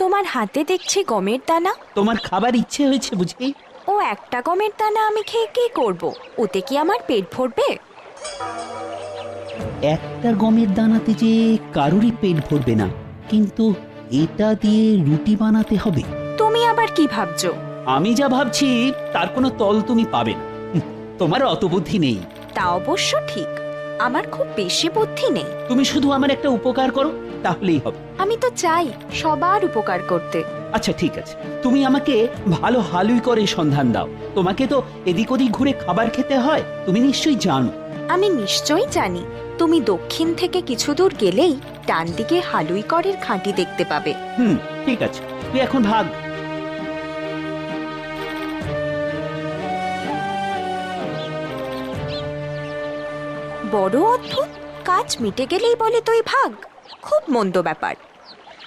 তোমার হাতে দেখছি গমের দানা। তোমার খাবার ইচ্ছে হয়েছে বুঝি? ও একটা গমের দানা আমি খেয়ে কি করব? ওতে কি আমার পেট ভরবে? একটা গমের দানাতে যে কারুরই পেট ভরবে না, কিন্তু এটা দিয়ে রুটি বানাতে হবে। তুমি আবার কি ভাবছো? আমি যা ভাবছি তার কোনো তল তুমি পাবে না। তোমার অত বুদ্ধি নেই। তা অবশ্য ঠিক, আমার খুব বেশি বুদ্ধি নেই। তুমি শুধু আমার একটা উপকার করো, তাহলেই হবে। আমি তো চাই সবার উপকার করতে। আচ্ছা ঠিক আছে, তুমি আমাকে ভালো হালুই করে সন্ধান দাও। তোমাকে তো এদিক ওদিক ঘুরে খাবার খেতে হয়, তুমি নিশ্চয়ই জানো। আমি নিশ্চয়ই জানি। তুমি দক্ষিণ থেকে কিছু দূর গেলেই ডান দিকে হালুই করের খাঁটি দেখতে পাবে। ঠিক আছে, তুই এখন ভাগ। বড় অদ্ভুত, কাজ মিটে গেলেই বলে তুই ভাগ। খুব মন্দ ব্যাপার।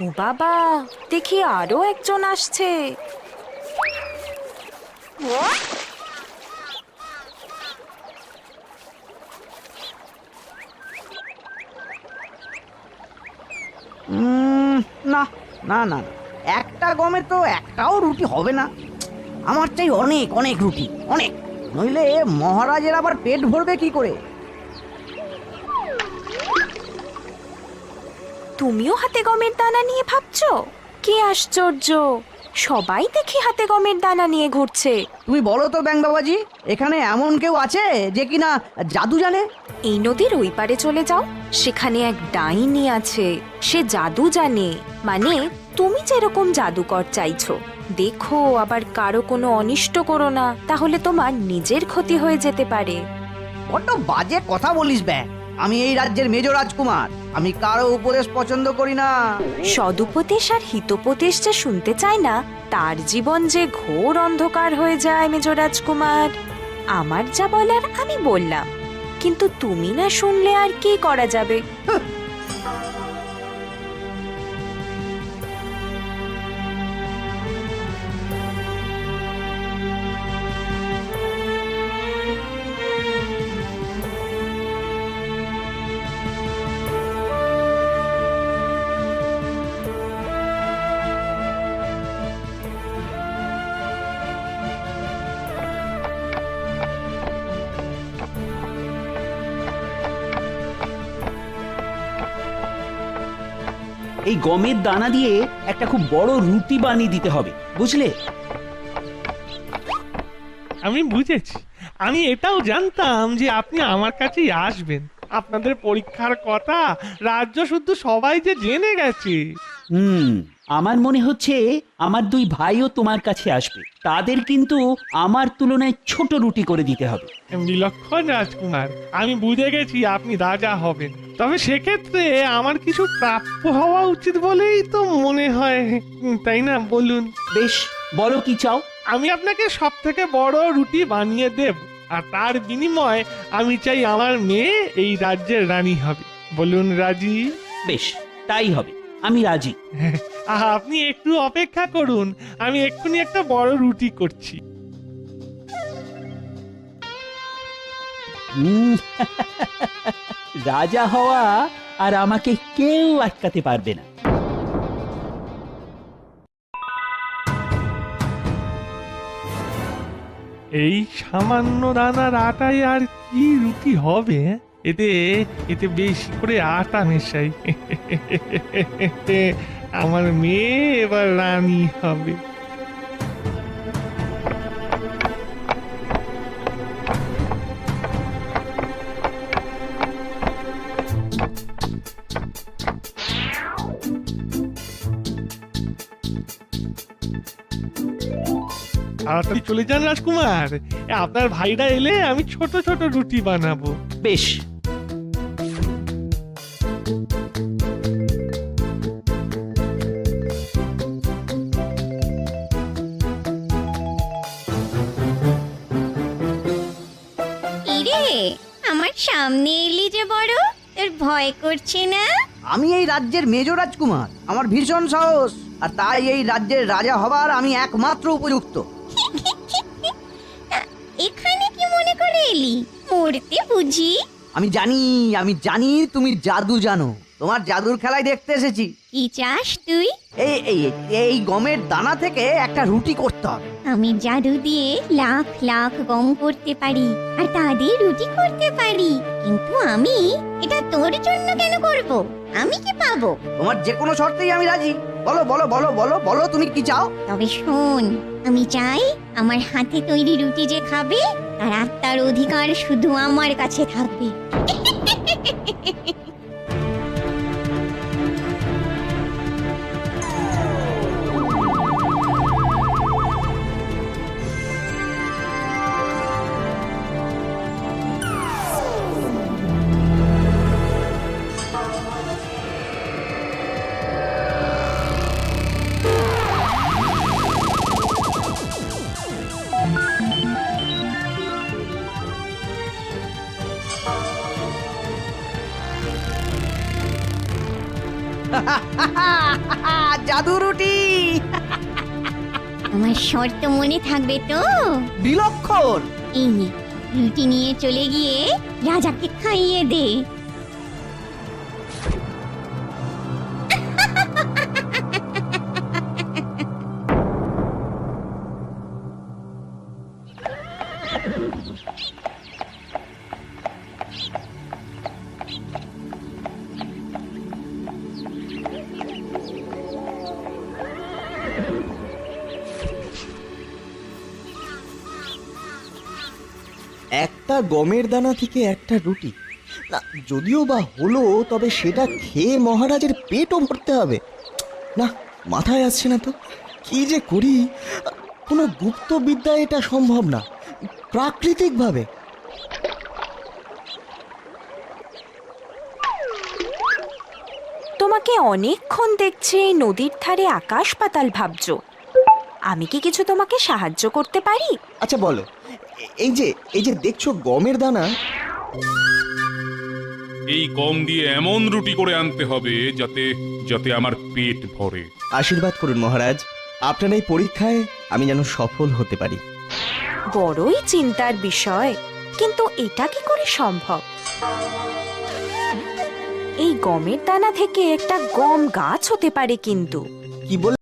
ও বাবা, দেখি আরো একজন আসছে। না না না, একটা গমে তো একটাও রুটি হবে না। আমার চাই অনেক অনেক রুটি, অনেক, নইলে মহারাজের আবার পেট ভরবে কি করে? তুমিও হাতে গমের দানা নিয়ে ভাবছো? কি আশ্চর্য, সবাই দেখি হাতে গমের দানা নিয়ে ঘুরছে। তুমি বলো তো ব্যাং বাবাজি, এখানে এমন কেউ আছে যে কিনা জাদু জানে? এই নদীর ওই পারে চলে যাও, সেখানে এক ডাইনি আছে, সে জাদু জানে। মানে তুমি যেরকম জাদুকর চাইছো। দেখো আবার কারো কোনো অনিষ্ট করো না, তাহলে তোমার নিজের ক্ষতি হয়ে যেতে পারে। বড্ড বাজে কথা বলিস ব্যাং। আমি এই রাজ্যের মেজ রাজকুমার, আমি কারো উপদেশ পছন্দ করি না। সদুপদেশ আর হিতোপদেশ যে শুনতে চায় না, তার জীবন যে ঘোর অন্ধকার হয়ে যায় মেজ রাজকুমার। আমার যা বলার আমি বললাম, কিন্তু তুমি না শুনলে আর কি করা যাবে? এই গমের দানা দিয়ে একটা খুব বড় রুটি বানিয়ে দিতে হবে, বুঝলে? আমি বুঝেছি। আমি এটাও জানতাম যে আপনি আমার কাছেই আসবেন। আপনাদের পরীক্ষার কথা রাজ্য শুদ্ধ সবাই যে জেনে গেছে। আমার মনে হচ্ছে আমার দুই ভাইও তোমার কাছে আসবে। তাদের কিন্তু আমার তুলনায় ছোট রুটি করে দিতে হবে। বিলক্ষণ রাজকুমার, আমি বুঝে গেছি আপনি রাজা হবেন। তবে সেক্ষেত্রে আমার কিছু প্রাপ্য হওয়া উচিত বলেই তো মনে হয়, তাই না? বলুন। বেশ, বলো কি চাও? আমি আপনাকে সব থেকে বড় রুটি বানিয়ে দেব, আর তার বিনিময়ে আমি চাই আমার মেয়ে এই রাজ্যের রানী হবে। বলুন রাজি? বেশ, তাই হবে, আমি রাজি। আপনি একটু অপেক্ষা করুন, আমি এক্ষুনি একটা বড় রুটি করছি। রাজা হওয়া আর আমাকে কেউ আটকাতে পারবে না। এই সামান্য দানার আটায় আর কি রুটি হবে? এতে এতে বেশি করে আটা মেশাই। আমার মেয়ে এবার রানী হবে। তাড়াতাড়ি চলে যান রাজকুমার, আপনার ভাইরা এলে আমি ছোট ছোট রুটি বানাবো। বেশ। ইরে, আমার সামনে এলি যে বড়, তোর ভয় করছে না? আমি এই রাজ্যের মেজ রাজকুমার, আমার ভীষণ সাহস, আর তাই এই রাজ্যের রাজা হবার আমি একমাত্র উপযুক্ত। এখানে কি মনে করে এলি? মরতে বুঝি? আমি জানি তুমি জাদু জানো। তোমার জাদুর খেলায় দেখতে এসেছি। কি চাস তুই? এই এই এই গমের দানা থেকে একটা রুটি করতে হবে। আমি জাদু দিয়ে লাখ লাখ গম করতে পারি আর তা দিয়ে রুটি করতে পারি, কিন্তু আমি এটা তোর জন্য কেন করব? আমি কি পাবো? তোমার যে কোনো শর্তেই আমি রাজি। বলো বলো বলো বলো বলো তুমি কি চাও? তবে শোন, আমি চাই আমার হাতে তৈরি রুটি যে খাবে তার আত্মার অধিকার শুধু আমার কাছে থাকবে। জাদু রুটি আমার শর্ত মনে থাকবে তো? বিলক্ষণ। এই নে, রুটি নিয়ে চলে গিয়ে রাজাকে খাইয়ে দে। একটা গমের দানা থেকে একটা রুটি, না যদিও বা হলো, তবে সেটা খেয়ে মহারাজের পেটও ভরতে হবে। না, মাথায় আসছে না তো, কি যে করি। কোনো গুপ্ত বিদ্যায় এটা সম্ভব না, প্রাকৃতিকভাবে। তোমাকে অনেকক্ষণ দেখছি এই নদীর ধারে আকাশ পাতাল ভাবছো। আমি কি কিছু তোমাকে সাহায্য করতে পারি? আচ্ছা বলো, এই যে দেখছো গমের দানা, এই গম দিয়ে এমন রুটি করে আনতে হবে যাতে যাতে আমার পেট ভরে। আশীর্বাদ করুন মহারাজ, আপনার এই পরীক্ষায় আমি যেন সফল হতে পারি। বড়ই চিন্তার বিষয়, কিন্তু এটা কি করে সম্ভব? এই গমের দানা থেকে একটা গম গাছ হতে পারে, কিন্তু কি বল